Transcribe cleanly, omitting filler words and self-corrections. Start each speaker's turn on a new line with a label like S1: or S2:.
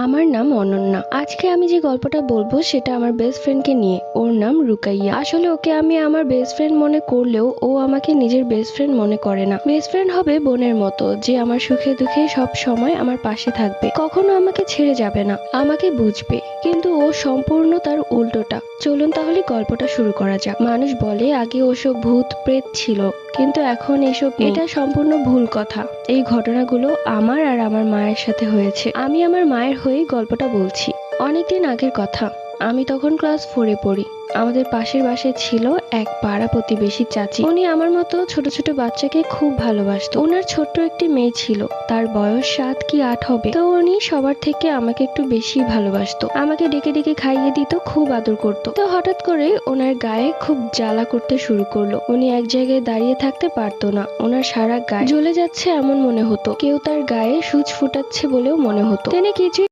S1: আমার নাম অনন্যা। আজকে আমি যে গল্পটা বলবো সেটা আমার বেস্ট ফ্রেন্ডকে নিয়ে। ওর নাম রুকাইয়া। আসলে ওকে আমি আমার বেস্ট ফ্রেন্ড মনে করলেও ও আমাকে নিজের বেস্ট ফ্রেন্ড মনে করে না। বেস্ট ফ্রেন্ড হবে বোনের মতো, যে আমার সুখে দুঃখে সব সময় আমার পাশে থাকবে, কখনো আমাকে ছেড়ে যাবে না, আমাকে বুঝবে। কিন্তু ও সম্পূর্ণ তার উল্টোটা। চলুন তাহলে গল্পটা শুরু করা যাক। মানুষ বলে আগে ওসব ভূত প্রেত ছিল, কিন্তু এখন এসব নেই। এটা সম্পূর্ণ ভুল কথা। এই ঘটনাগুলো আমার আর আমার মায়ের সাথে হয়েছে। আমি আমার মায়ের হয়েই গল্পটা বলছি। অনেকদিন আগের কথা। আমি তখন ক্লাস 4-এ পড়ি। আমাদের পাশের বাসায় ছিল এক পাড়া প্রতিবেশী চাচি। উনি আমার মতো ছোট ছোট বাচ্চাকে খুব ভালোবাসতো। ওনার ছোট্ট একটি মেয়ে ছিল, তার বয়স 7 কি 8 হবে। তো উনি সবার থেকে আমাকে একটু বেশি ভালোবাসতো। আমাকে ডেকে ডেকে খাইয়ে দিত, খুব আদর করতো। তো হঠাৎ করে ওনার গায়ে খুব জ্বালা করতে শুরু করলো। উনি এক জায়গায় দাঁড়িয়ে থাকতে পারতো না। ওনার সারা গায়ে জ্বলে যাচ্ছে এমন মনে হতো। কেউ তার গায়ে সূচ ফুটাচ্ছে বলেও মনে হতো। তিনি কিছুই